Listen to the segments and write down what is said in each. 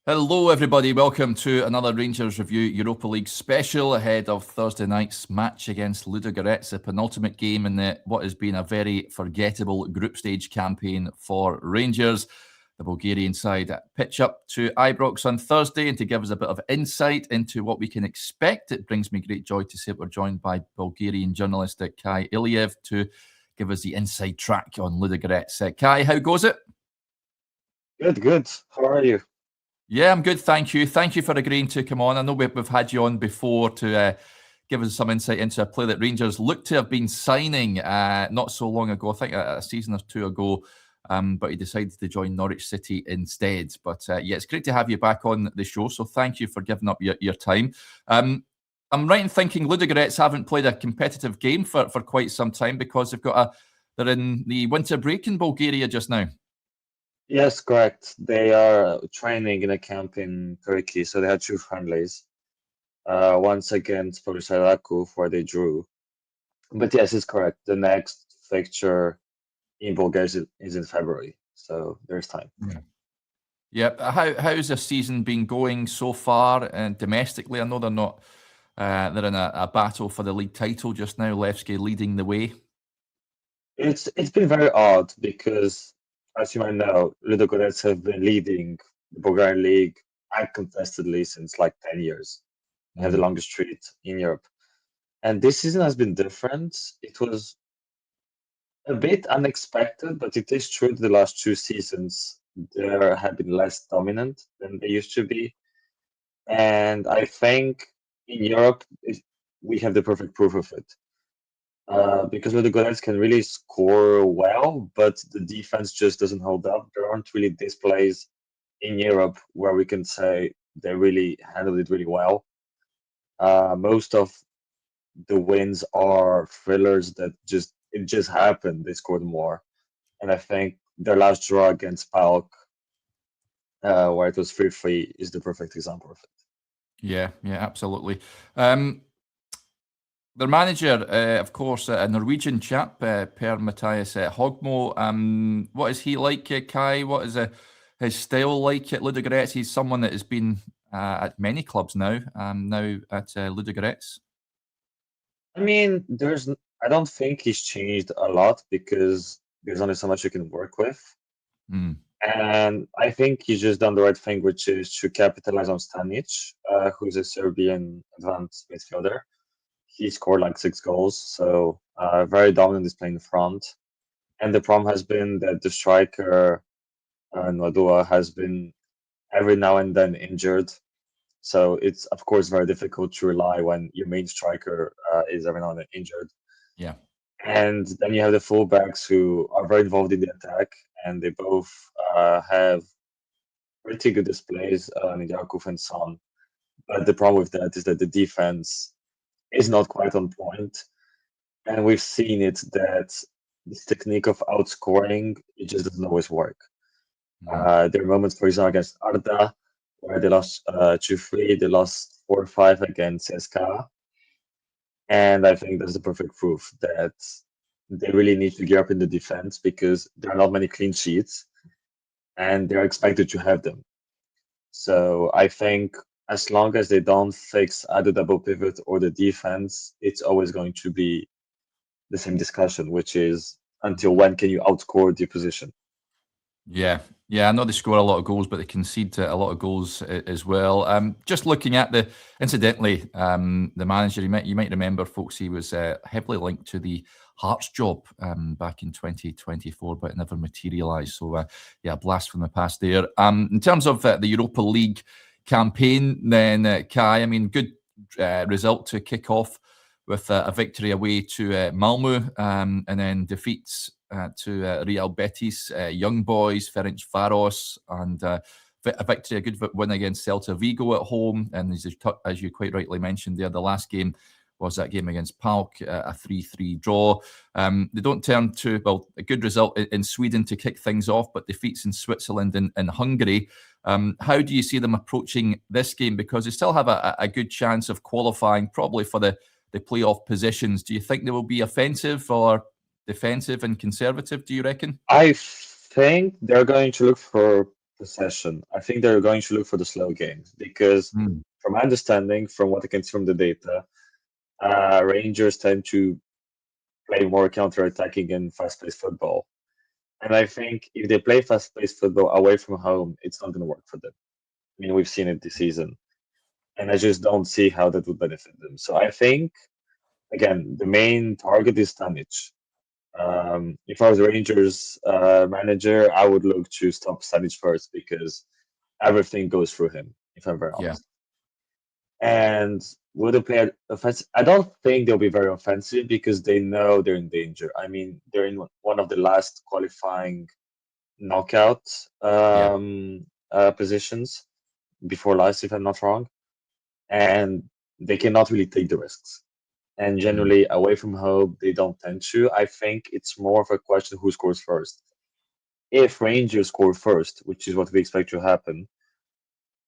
Hello everybody, welcome to another Rangers Review Europa League special ahead of Thursday night's match against Ludogorets, the penultimate game in what has been a very forgettable group stage campaign for Rangers. The Bulgarian side pitch up to Ibrox on Thursday, and to give us a bit of insight into what we can expect, it brings me great joy to say we're joined by Bulgarian journalist Kai Iliev to give us the inside track on Ludogorets. Kai, how goes it? Good. How are you? Yeah, I'm good, thank you. Thank you for agreeing to come on. I know we've had you on before to give us some insight into a player that Rangers look to have been signing not so long ago, I think a season or two ago, but he decided to join Norwich City instead. But yeah, it's great to have you back on the show, so thank you for giving up your time. I'm right in thinking Ludogorets haven't played a competitive game for quite some time because they're in the winter break in Bulgaria just now. Yes, correct. They are training in a camp in Turkey, so they had two friendlies. Once against Petar where they drew. But yes, it's correct. The next fixture in Bulgaria is in February, so there's time. Yeah. How's the season been going so far? And domestically, I know they're not. They're in a battle for the league title just now. Levski leading the way. It's been very odd because, as you might know, Ludogorets have been leading the Bulgarian league uncontestedly since like 10 years. They have the longest streak in Europe. And this season has been different. It was a bit unexpected, but it is true that the last two seasons they have been less dominant than they used to be. And I think in Europe we have the perfect proof of it. Because Ludogorets can really score well, but the defense just doesn't hold up. There aren't really displays in Europe where we can say they really handled it really well. Most of the wins are thrillers that just happened. They scored more, and I think their last draw against PAOK, where it was 3-3, is the perfect example of it. Yeah, absolutely. Their manager, of course, a Norwegian chap, Per Mathias Hogmo. What is he like, Kai? What is his style like at Ludogorets? He's someone that has been at many clubs now. Now at Ludogorets. I mean, I don't think he's changed a lot because there's only so much you can work with. And I think he's just done the right thing, which is to capitalize on Stanic, who's a Serbian advanced midfielder. He scored like 6 goals, so very dominant display in the front. And the problem has been that the striker, Nwadua, has been every now and then injured. So it's, of course, very difficult to rely when your main striker is every now and then injured. Yeah. And then you have the fullbacks who are very involved in the attack, and they both have pretty good displays, Nijakov and Son. But the problem with that is that the defense is not quite on point. And we've seen it that this technique of outscoring, it just doesn't always work. There are moments, for example, against Arda, where they lost 2-3, they lost 4-5 against CSKA. And I think that's the perfect proof that they really need to gear up in the defense because there are not many clean sheets and they're expected to have them. So I think as long as they don't fix either double pivot or the defense, it's always going to be the same discussion, which is until when can you outscore the opposition? Yeah, I know they score a lot of goals, but they concede a lot of goals as well. Just looking at incidentally, the manager, you might remember, folks, he was heavily linked to the Hearts job back in 2024, but it never materialised. So, yeah, a blast from the past there. In terms of the Europa League campaign, then, Kai, I mean, good result to kick off with a victory away to Malmö, and then defeats to Real Betis, Young Boys, Ferencváros, and a victory, a good win against Celta Vigo at home. And as you quite rightly mentioned there, the last game was that game against PAOK, a 3-3 draw. They don't turn to, well, a good result in Sweden to kick things off, but defeats in Switzerland and Hungary. How do you see them approaching this game? Because they still have a good chance of qualifying probably for the playoff positions. Do you think they will be offensive or defensive and conservative, do you reckon? I think they're going to look for possession. I think they're going to look for the slow games because, Mm, from my understanding, from what I can see from the data, Rangers tend to play more counter-attacking and fast-paced football. And I think if they play fast-paced football away from home, it's not going to work for them. I mean, we've seen it this season, and I just don't see how that would benefit them. So I think, again, the main target is Stanic. If I was a Rangers manager, I would look to stop Stanic first because everything goes through him, if I'm very yeah, honest. And will they play offensive? I don't think they'll be very offensive because they know they're in danger. I mean, they're in one of the last qualifying knockout yeah. positions before last, if I'm not wrong, and they cannot really take the risks. And Mm, generally, away from home, they don't tend to. I think it's more of a question who scores first. If Rangers score first, which is what we expect to happen,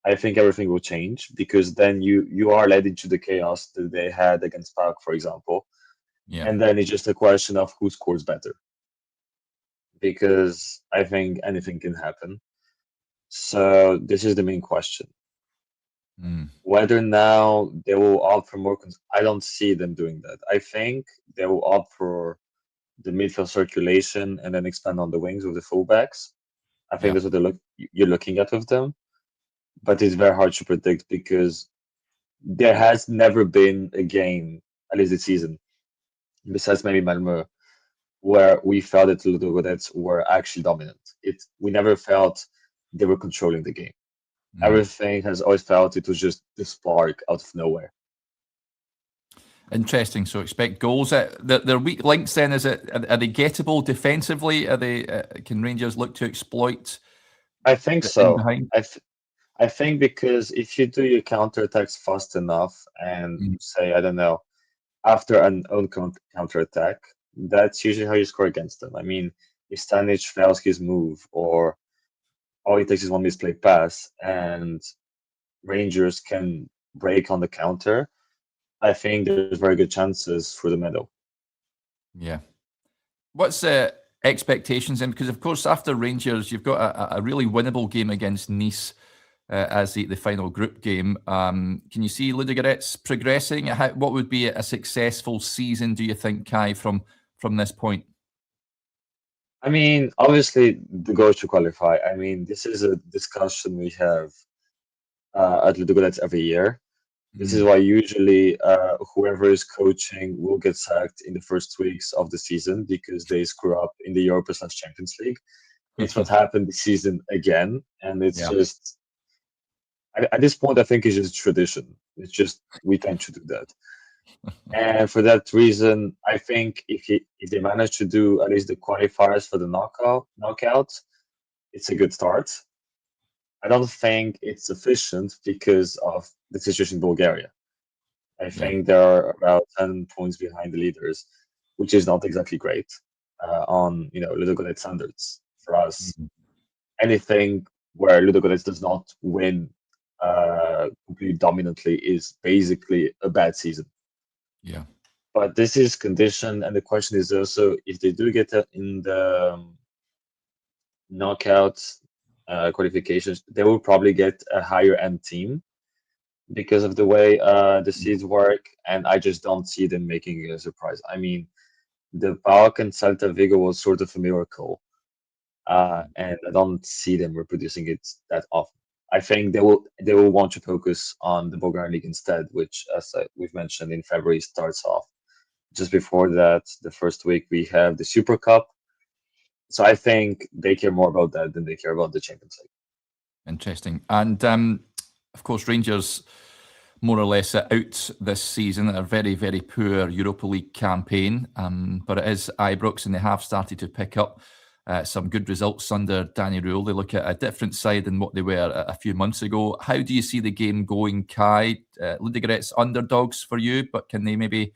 I think everything will change because then you are led into the chaos that they had against PAOK, for example, yeah. and then it's just a question of who scores better because I think anything can happen. So this is the main question. Mm, Whether now they will opt for more, I don't see them doing that. I think they will opt for the midfield circulation and then expand on the wings with the fullbacks. I think yeah. that's what you're looking at with them, but it's very hard to predict because there has never been a game, at least this season, besides maybe Malmö, where we felt that Ludogorets were actually dominant. We never felt they were controlling the game. Mm. Everything has always felt it was just the spark out of nowhere. Interesting. So expect goals. Their weak links. Then is it? Are they gettable defensively? Are they? Can Rangers look to exploit I think the in so. behind? I think because if you do your counterattacks fast enough and Mm, say, I don't know, after an own counterattack, that's usually how you score against them. I mean, if Stanic fails his move or all it takes is one misplayed pass and Rangers can break on the counter, I think there's very good chances for the medal. yeah. What's the expectations then? Because of course, after Rangers, you've got a really winnable game against Nice as the final group game. Can you see Ludogorets progressing? What would be a successful season? Do you think, Kai, from this point? I mean, obviously, the goal to qualify. I mean, this is a discussion we have at Ludogorets every year. This is Mm. why usually whoever is coaching will get sacked in the first weeks of the season because they screw up in the Europa/Champions League. It's what happened this season again, and it's Yeah, just at this point I think it's just tradition. It's just we tend to do that, and for that reason, I think if they manage to do at least the qualifiers for the knockout, it's a good start. I don't think it's sufficient because of the situation in Bulgaria. I yeah. think they're about 10 points behind the leaders, which is not exactly great on Ludogorets standards for us. Mhm. Anything where Ludogorets does not win completely dominantly is basically a bad season. Yeah. But this is conditioned, and the question is also if they do get in the knockout qualifications, they will probably get a higher end team because of the way the seeds work, and I just don't see them making a surprise. I mean, the PAOK and Celta Vigo was sort of a miracle, and I don't see them reproducing it that often. I think they will want to focus on the Bulgarian league instead, which, as we've mentioned, in February starts off. Just before that, the first week we have the Super Cup. So I think they care more about that than they care about the Champions League. Interesting. And of course, Rangers more or less out this season. A very, very poor Europa League campaign. But it is Ibrox, and they have started to pick up some good results under Danny Rule. They look at a different side than what they were a few months ago. How do you see the game going, Kai? Ludogorets underdogs for you, but can they maybe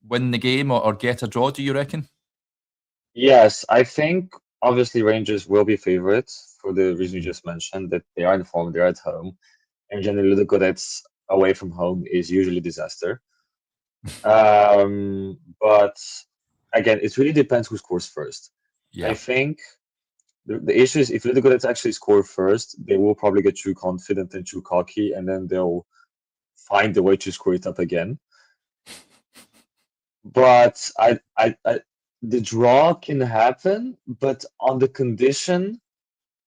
win the game or get a draw, do you reckon? Yes, I think obviously Rangers will be favorites for the reason you just mentioned that they are in form, they're at home, and generally Ludogorets away from home is usually disaster. But again, it really depends who scores first. I Yeah. think The issue is if Ludogorets actually score first, they will probably get too confident and too cocky, and then they'll find the way to score it up again. But the draw can happen, but on the condition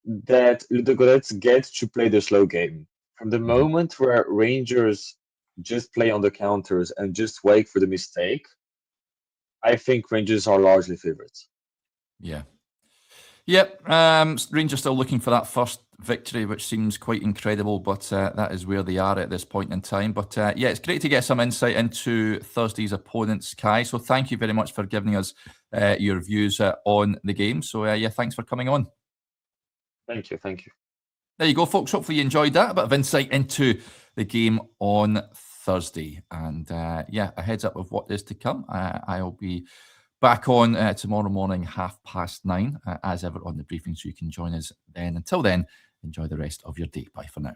that Ludogorets get to play the slow game. From the moment where Rangers just play on the counters and just wait for the mistake, I think Rangers are largely favorites. Yeah. Yep, Rangers still looking for that first victory, which seems quite incredible, but that is where they are at this point in time. But yeah, it's great to get some insight into Thursday's opponents, Kai. So thank you very much for giving us your views on the game. So yeah, thanks for coming on. Thank you. There you go, folks. Hopefully you enjoyed that. A bit of insight into the game on Thursday. And yeah, a heads up of what is to come. I'll be back on tomorrow morning, 9:30, as ever on the briefing, so you can join us then. Until then, enjoy the rest of your day. Bye for now.